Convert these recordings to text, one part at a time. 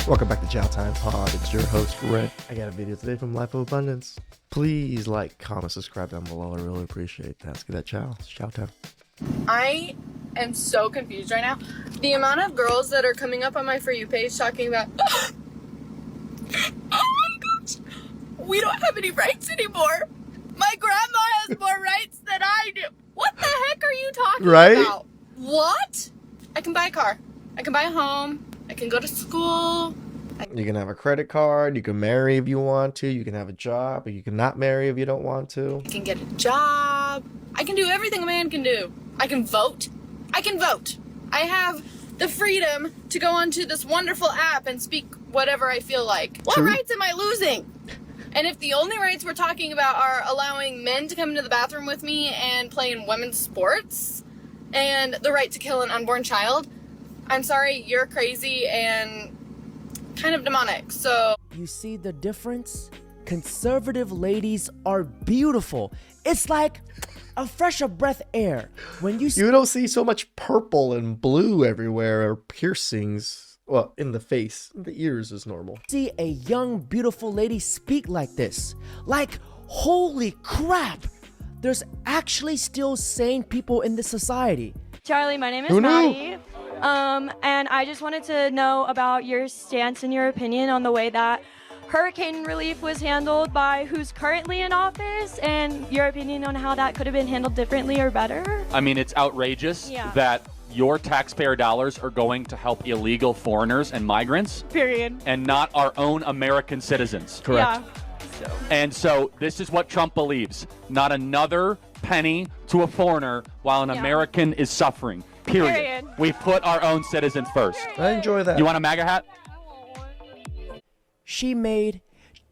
Welcome back to TheChowTimePod. It's your host, Red. I got a video today from Life of Abundance. Please like, comment, subscribe down below. I really appreciate that. Let's get that chow. It's chow time. I am so confused right now. The amount of girls that are coming up on my For You page talking about, oh my gosh, we don't have any rights anymore. My grandma has more rights than I do. What the heck are you talking about? What? I can buy a car. I can buy a home. I can go to school. You can have a credit card. You can marry if you want to. You can have a job. But you can not marry if you don't want to. I can get a job. I can do everything a man can do. I can vote. I can vote. I have the freedom to go onto this wonderful app and speak whatever I feel like. What rights am I losing? And if the only rights we're talking about are allowing men to come into the bathroom with me and play in women's sports and the right to kill an unborn child, I'm sorry, you're crazy and kind of demonic. So you see the difference? Conservative ladies are beautiful. It's like a fresh of breath air. When you don't see so much purple and blue everywhere or piercings. Well, in the face. The ears is normal. See a young, beautiful lady speak like this. Like, holy crap! There's actually still sane people in this society. Charlie, my name is Maddie. And I just wanted to know about your stance and your opinion on the way that hurricane relief was handled by who's currently in office, and your opinion on how that could have been handled differently or better. I mean, it's outrageous that your taxpayer dollars are going to help illegal foreigners and migrants. Period. And not our own American citizens. Correct. Yeah. And so this is what Trump believes. Not another penny to a foreigner while an American is suffering. Period. We put our own citizens first. I enjoy that. You want a MAGA hat? She made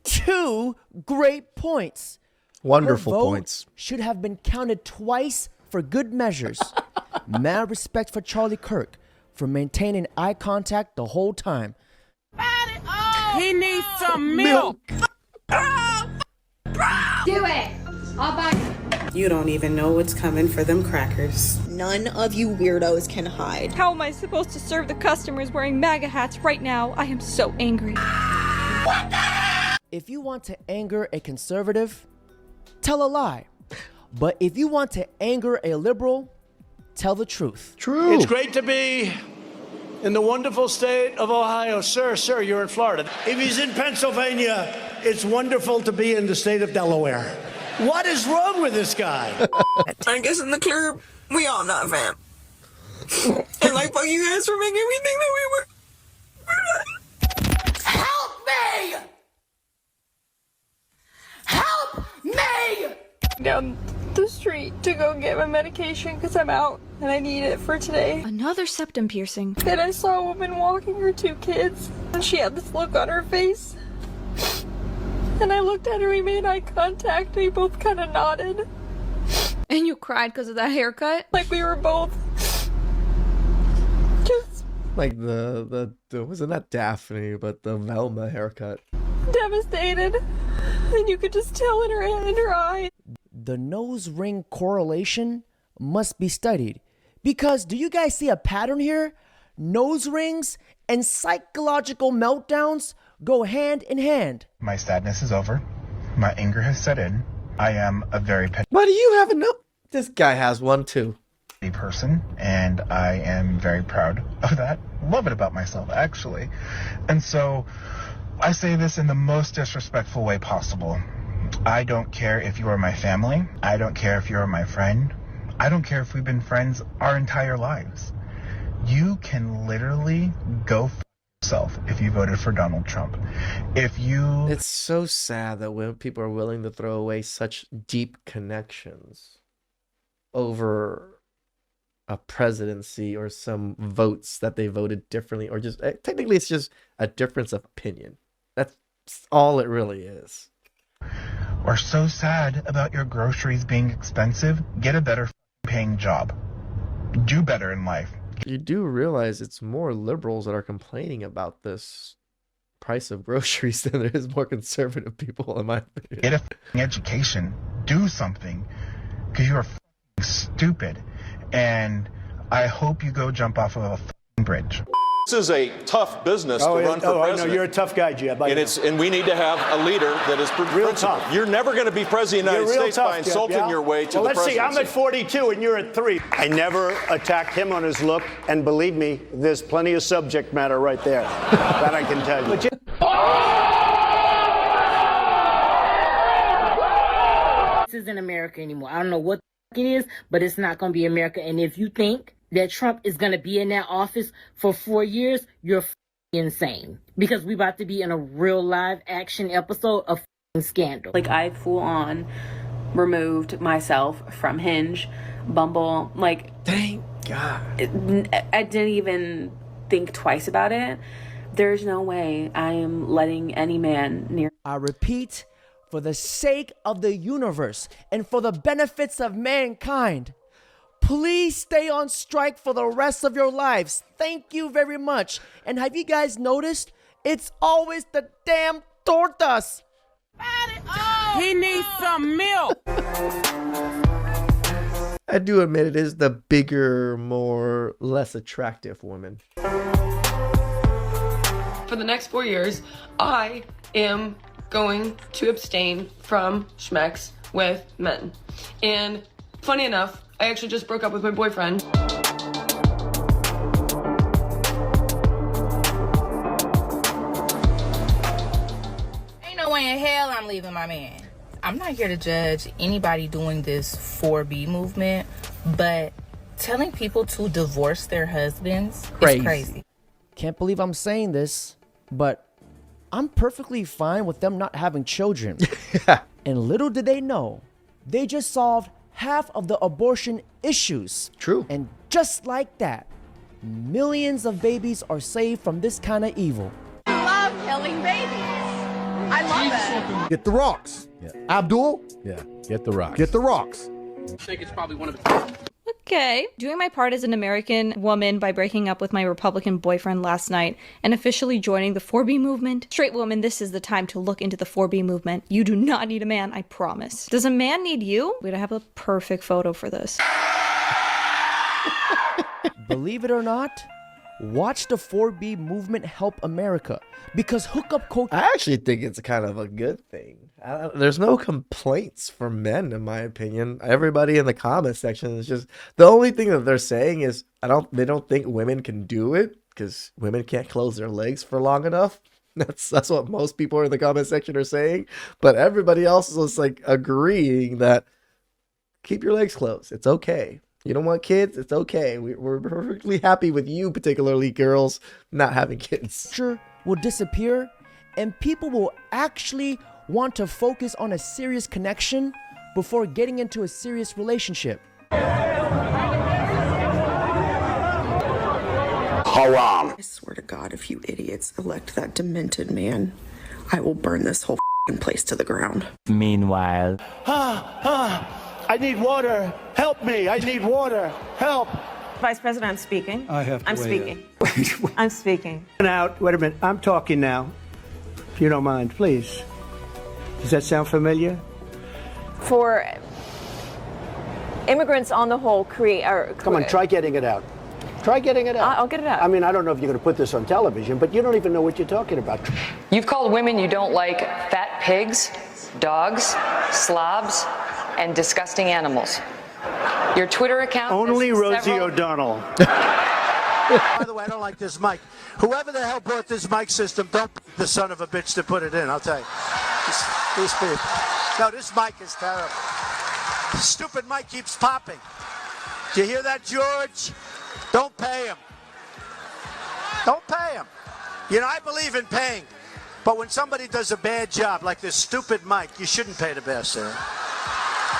2 great points. Wonderful Her vote points. should have been counted twice for good measures. Mad respect for Charlie Kirk for maintaining eye contact the whole time. He needs some milk. Do it. I'll buy it. You don't even know what's coming for them crackers. None of you weirdos can hide. How am I supposed to serve the customers wearing MAGA hats right now? I am so angry. If you want to anger a conservative, tell a lie. But if you want to anger a liberal, tell the truth. True. It's great to be in the wonderful state of Ohio. Sir, you're in Florida. If he's in Pennsylvania, it's wonderful to be in the state of Delaware. What is wrong with this guy? I guess in the club, we all not fam. And like, fuck you guys for making me think that we were. Help me! Help me! Down the street to go get my medication because I'm out and I need it for today. Another septum piercing. Then I saw a woman walking her 2 kids and she had this look on her face. And I looked at her, we made eye contact, we both kind of nodded. And you cried because of that haircut? Like we were both just like the wasn't that Daphne, but the Velma haircut. devastated. And you could just tell in her eye. The nose ring correlation must be studied. Because do you guys see a pattern here? Nose rings and psychological meltdowns go hand in hand. My sadness is over. My anger has set in. I am a very petty Why do you have a note? This guy has one too. person, and I am very proud of that. Love it about myself, actually. And so I say this in the most disrespectful way possible. I don't care if you are my family. I don't care if you're my friend. I don't care if we've been friends our entire lives. You can literally go f yourself if you voted for Donald Trump. It's so sad that when people are willing to throw away such deep connections over a presidency or some votes that they voted differently, or just technically it's just a difference of opinion. That's all it really is. Or so sad about your groceries being expensive, get a better paying job. Do better in life. You do realize it's more liberals that are complaining about this price of groceries than there is more conservative people, in my opinion. Get a education. Do something. Because you are stupid. And I hope you go jump off of a bridge. This is a tough business to run for president. I know. You're a tough guy, Jeb. And we need to have a leader that is real tough. You're never going to be president of the United States by insulting your way to the presidency. Let's see. I'm at 42 and you're at 3. I never attacked him on his look, and believe me, there's plenty of subject matter right there. That I can tell you. This isn't America anymore. I don't know what it is, but it's not going to be America. And if you think that Trump is going to be in that office for 4 years, you're insane. Because we about to be in a real live action episode of Scandal. Like, I full on removed myself from Hinge, Bumble. Like, thank God. I didn't even think twice about it. There's no way I am letting any man near. I repeat, for the sake of the universe and for the benefits of mankind, please stay on strike for the rest of your lives. Thank you very much. And have you guys noticed? It's always the damn tortas. He needs some milk. I do admit it is the bigger, more, less attractive woman. For the next 4 years, I am going to abstain from schmex with men. And funny enough, I actually just broke up with my boyfriend. Ain't no way in hell I'm leaving my man. I'm not here to judge anybody doing this 4B movement, but telling people to divorce their husbands is crazy. Can't believe I'm saying this, but I'm perfectly fine with them not having children. And little did they know, they just solved half of the abortion issues. True. And just like that, millions of babies are saved from this kind of evil. I love killing babies. I love it. Get the rocks. Yeah. Abdul? Yeah, get the rocks. Get the rocks. I think it's probably one of the... Okay, doing my part as an American woman by breaking up with my Republican boyfriend last night and officially joining the 4B movement. Straight woman, this is the time to look into the 4B movement. You do not need a man, I promise. Does a man need you? We'd have a perfect photo for this. Believe it or not, watch the 4B movement help America, because hookup culture... I actually think it's kind of a good thing. There's no complaints from men, in my opinion. Everybody in the comment section is just... The only thing that they're saying is they don't think women can do it because women can't close their legs for long enough. That's what most people in the comment section are saying. But everybody else is just like agreeing that keep your legs closed. It's okay. You don't want kids? It's okay. We're perfectly happy with you, particularly girls, not having kids. Sure, will disappear, and people will actually want to focus on a serious connection before getting into a serious relationship. Haram. I swear to God, if you idiots elect that demented man, I will burn this whole place to the ground. Meanwhile... I need water. Help me. I need water. Help. Vice President, I'm speaking. I have to I'm speaking. I'm speaking. Out. Wait a minute. I'm talking now. If you don't mind, please. Does that sound familiar? For immigrants on the whole Come on, try getting it out. Try getting it out. I'll get it out. I mean, I don't know if you're going to put this on television, but you don't even know what you're talking about. You've called women you don't like fat pigs, dogs, slobs, and disgusting animals. Your Twitter account... Only Rosie O'Donnell. By the way, I don't like this mic. Whoever the hell brought this mic system, don't be the son of a bitch to put it in, I'll tell you. These people. No, this mic is terrible. Stupid mic keeps popping. Do you hear that, George? Don't pay him. Don't pay him. You know, I believe in paying. But when somebody does a bad job, like this stupid mic, you shouldn't pay the bastard.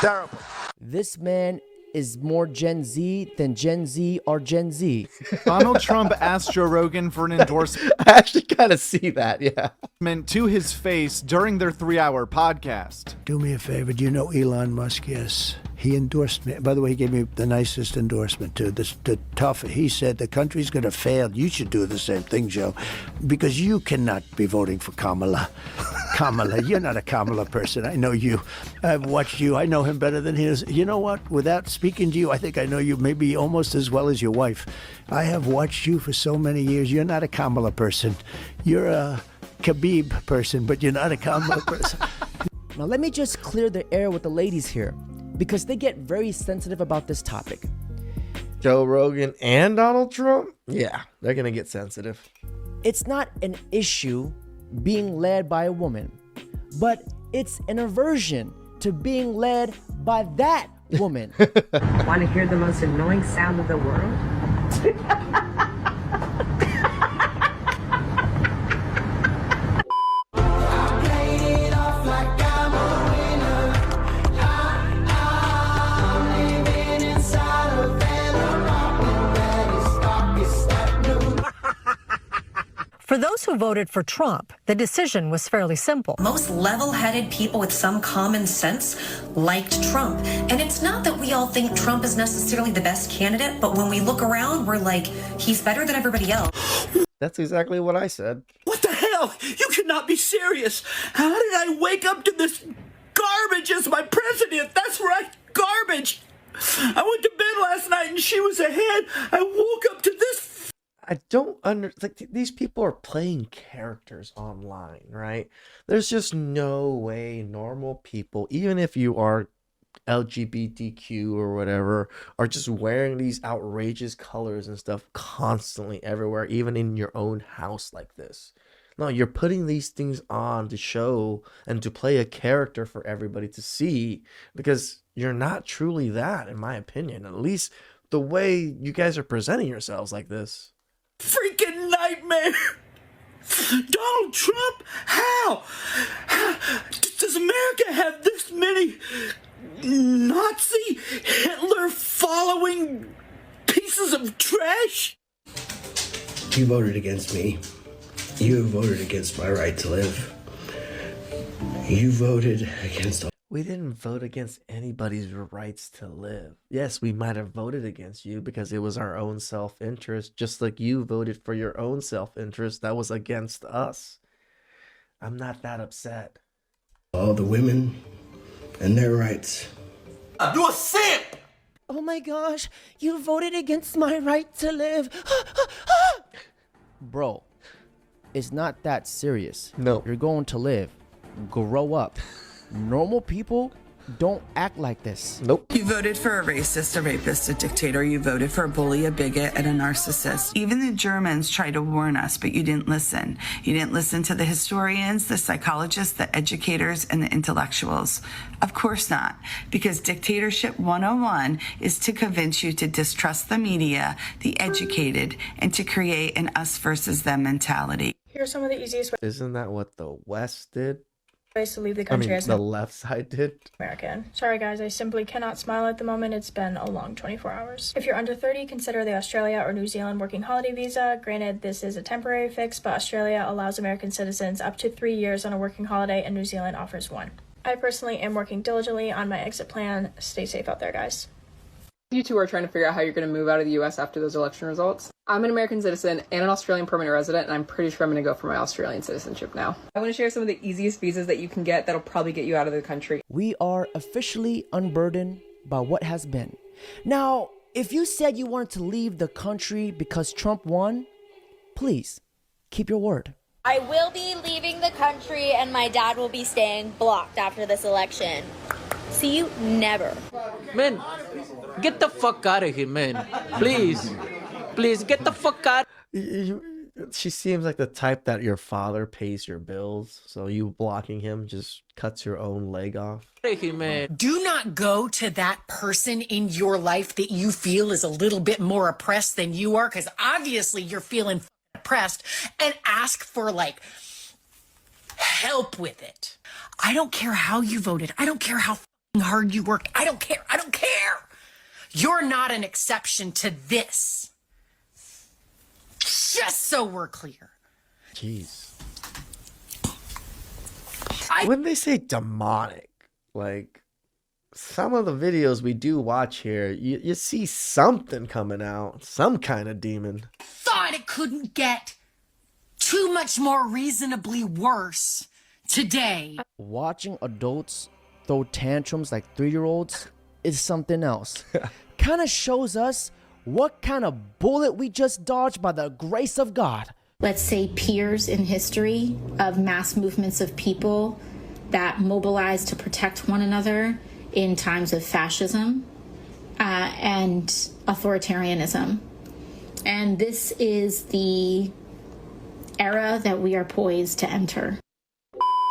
Terrible. This man is more Gen Z than Gen Z are Gen Z. Donald Trump asked Joe Rogan for an endorsement. I actually kind of see that, yeah. To his face during their 3-hour podcast. Do me a favor. Do you know Elon Musk? Yes. He endorsed me. By the way, he gave me the nicest endorsement, too. The tough. He said the country's going to fail. You should do the same thing, Joe, because you cannot be voting for Kamala. Kamala. You're not a Kamala person. I know you. I've watched you. I know him better than his. You know what? Without speaking to you, I think I know you maybe almost as well as your wife. I have watched you for so many years. You're not a Kamala person. You're a Khabib person, but you're not a Kamala person. Now let me just clear the air with the ladies here, because they get very sensitive about this topic. Joe Rogan and Donald Trump? Yeah, they're gonna get sensitive. It's not an issue being led by a woman, but it's an aversion to being led by that woman. Want to hear the most annoying sound of the world? For those who voted for Trump, the decision was fairly simple. Most level-headed people with some common sense liked Trump. And it's not that we all think Trump is necessarily the best candidate, but when we look around, we're like, he's better than everybody else. That's exactly what I said. What the hell? You cannot be serious. How did I wake up to this garbage as my president? That's right, garbage. I went to bed last night and she was ahead. I woke up to this. I don't these people are playing characters online, right? There's just no way normal people, even if you are LGBTQ or whatever, are just wearing these outrageous colors and stuff constantly everywhere, even in your own house like this. No, you're putting these things on to show and to play a character for everybody to see, because you're not truly that, in my opinion. At least the way you guys are presenting yourselves like this. Freaking nightmare! Donald Trump? How? Does America have this many Nazi, Hitler following pieces of trash? You voted against me. You voted against my right to live. You voted against all. We didn't vote against anybody's rights to live. Yes, we might have voted against you because it was our own self-interest, just like you voted for your own self-interest that was against us. I'm not that upset. All the women and their rights. You a simp! Oh my gosh, you voted against my right to live. Bro, it's not that serious. No. You're going to live. Grow up. Normal people don't act like this. Nope. You voted for a racist, a rapist, a dictator. You voted for a bully, a bigot, and a narcissist. Even the Germans tried to warn us, but you didn't listen. You didn't listen to the historians, the psychologists, the educators, and the intellectuals. Of course not, because dictatorship 101 is to convince you to distrust the media, the educated, and to create an us versus them mentality. Here's some of the easiest ways. Isn't that what the West did? To leave the country as the left side did. American. Sorry guys, I simply cannot smile at the moment. It's been a long 24 hours. If you're under 30, consider the Australia or New Zealand working holiday visa. Granted, this is a temporary fix, but Australia allows American citizens up to 3 years on a working holiday, and New Zealand offers 1. I personally am working diligently on my exit plan. Stay safe out there, guys. You two are trying to figure out how you're going to move out of the U.S. after those election results. I'm an American citizen and an Australian permanent resident, and I'm pretty sure I'm going to go for my Australian citizenship now. I want to share some of the easiest visas that you can get that'll probably get you out of the country. We are officially unburdened by what has been. Now, if you said you wanted to leave the country because Trump won, please keep your word. I will be leaving the country, and my dad will be staying blocked after this election. See you never. Man, get the fuck out of here, man. Please. Please, get the fuck out. She seems like the type that your father pays your bills, so you blocking him just cuts your own leg off. Do not go to that person in your life that you feel is a little bit more oppressed than you are, because obviously you're feeling oppressed, and ask for, like, help with it. I don't care how you voted. I don't care how hard you worked. I don't care. I don't care. You're not an exception to this. Just so we're clear. Jeez. When they say demonic, like some of the videos we do watch here, you see something coming out, some kind of demon. Thought it couldn't get too much more reasonably worse today. Watching adults throw tantrums like 3-year-olds is something else. Kind of shows us what kind of bullet we just dodged by the grace of God. Let's say peers in history of mass movements of people that mobilized to protect one another in times of fascism and authoritarianism. And this is the era that we are poised to enter.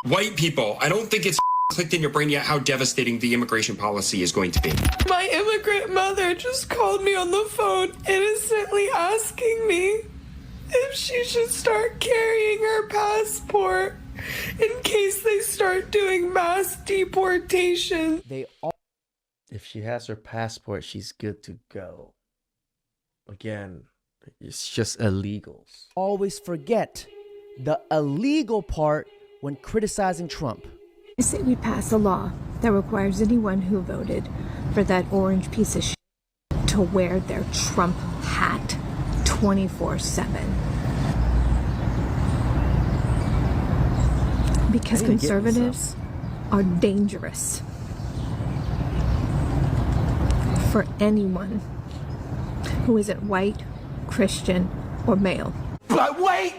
White people, I don't think it's clicked in your brain yet how devastating the immigration policy is going to be. My immigrant mother just called me on the phone innocently asking me if she should start carrying her passport in case they start doing mass deportation. If she has her passport, she's good to go. Again, it's just illegals. Always forget the illegal part when criticizing Trump. I say we pass a law that requires anyone who voted for that orange piece of shit to wear their Trump hat 24/7. Because conservatives are dangerous for anyone who isn't white, Christian, or male. But wait!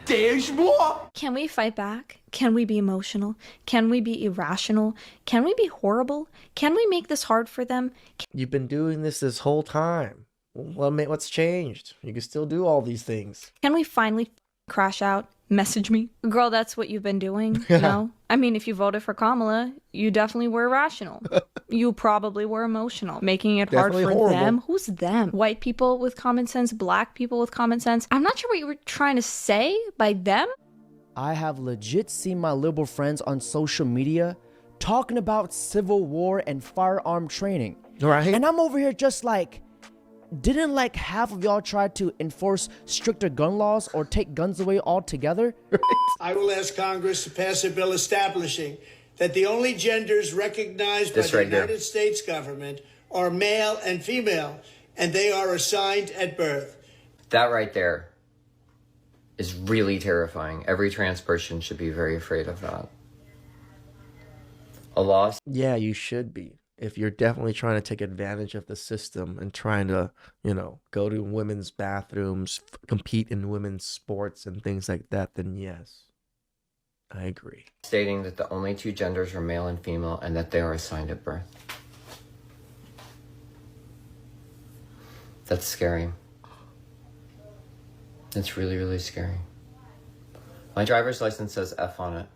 There's more! Can we fight back? Can we be emotional? Can we be irrational? Can we be horrible? Can we make this hard for them? You've been doing this whole time. Well, what's changed? You can still do all these things. Can we finally crash out? Message me. Girl, that's what you've been doing, you know? I mean, if you voted for Kamala, you definitely were irrational. You probably were emotional. Making it Definitely hard for horrible. them. Who's them? White people with common sense, black people with common sense. I'm not sure what you were trying to say by them. I have legit seen my liberal friends on social media talking about civil war and firearm training. Right. And I'm over here just like, didn't like half of y'all try to enforce stricter gun laws or take guns away altogether? I will ask Congress to pass a bill establishing that the only genders recognized by This the right here. United States government are male and female, and they are assigned at birth. That right there is really terrifying. Every trans person should be very afraid of that. A law. Yeah, you should be. If you're definitely trying to take advantage of the system and trying to, go to women's bathrooms, compete in women's sports and things like that, then yes, I agree. Stating that the only two genders are male and female and that they are assigned at birth. That's scary. That's really, really scary. My driver's license says F on it.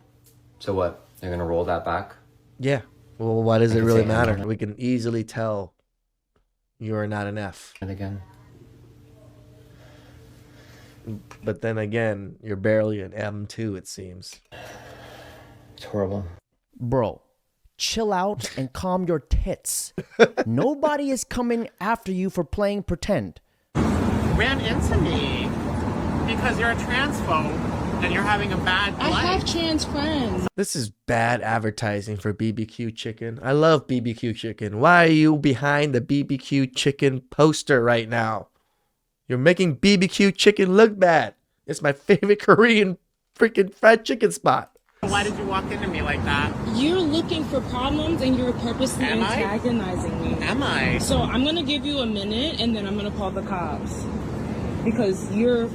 So what? They're going to roll that back? Yeah. Well, why does I it can really say matter? anything. We can easily tell you're not an F. And again. But then again, you're barely an M2, it seems. It's horrible. Bro, chill out and calm your tits. Nobody is coming after you for playing pretend. Ran into me because you're a transphobe and you're having a bad life. I have trans friends. This is bad advertising for BBQ chicken. I love BBQ chicken. Why are you behind the BBQ chicken poster right now? You're making BBQ chicken look bad. It's my favorite Korean freaking fried chicken spot. Why did you walk into me like that? You're looking for problems and you're purposely Am I? antagonizing me. Am I? So I'm gonna give you a minute and then I'm gonna call the cops. Because you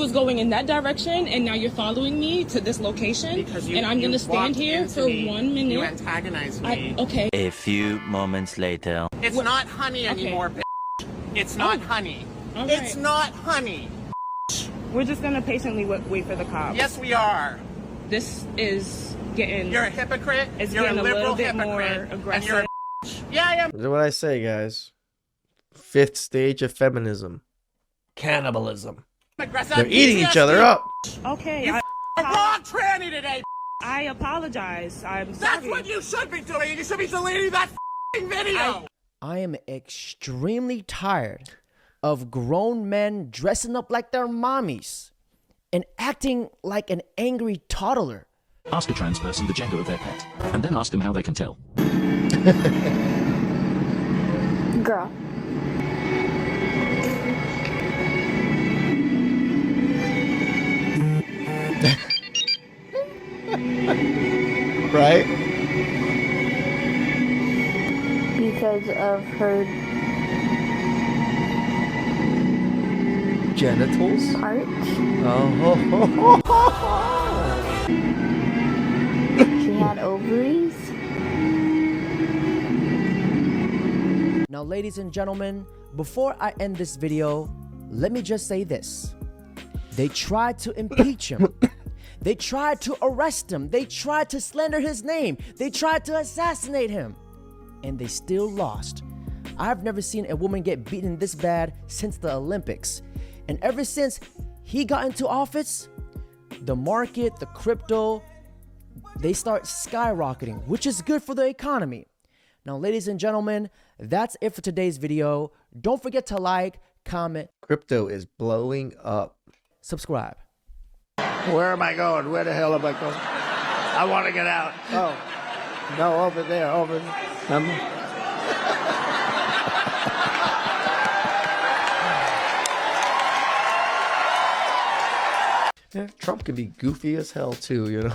was going in that direction and now you're following me to this location and I'm gonna stand here for 1 minute. You antagonized me. Okay. A few moments later. It's not honey anymore, bitch. It's not honey. All It's right. not honey. We're just gonna patiently wait for the cops. Yes, we are. This is getting... You're a hypocrite. It's You're getting a a liberal little bit more hypocrite. And aggressive. you're a Yeah, I am. This is what I say, guys. Fifth stage of feminism. Cannibalism. Aggressive. They're eating each other up. Okay. You a wrong tranny today. I apologize. I'm That's sorry. what you should be doing. You should be deleting that video. I am extremely tired of grown men dressing up like their mommies and acting like an angry toddler. Ask a trans person the gender of their pet, and then ask them how they can tell. Girl. Right? Because of her genitals? Parts? Oh. She had ovaries? Now, ladies and gentlemen, before I end this video, let me just say this. They tried to impeach him. They tried to arrest him. They tried to slander his name. They tried to assassinate him. And they still lost. I've never seen a woman get beaten this bad since the Olympics. And ever since he got into office, the market, the crypto, they start skyrocketing, which is good for the economy. Now, ladies and gentlemen, that's it for today's video. Don't forget to like, comment. Crypto is blowing up. Subscribe. Where am I going? Where the hell am I going? I want to get out. Oh, no, over there, over there. Yeah, Trump can be goofy as hell too, you know.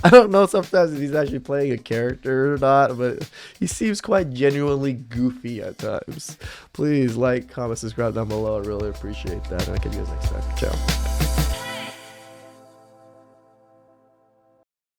I don't know sometimes if he's actually playing a character or not, but he seems quite genuinely goofy at times. Please like, comment, subscribe down below. I really appreciate that. And I'll catch you guys next time. Ciao.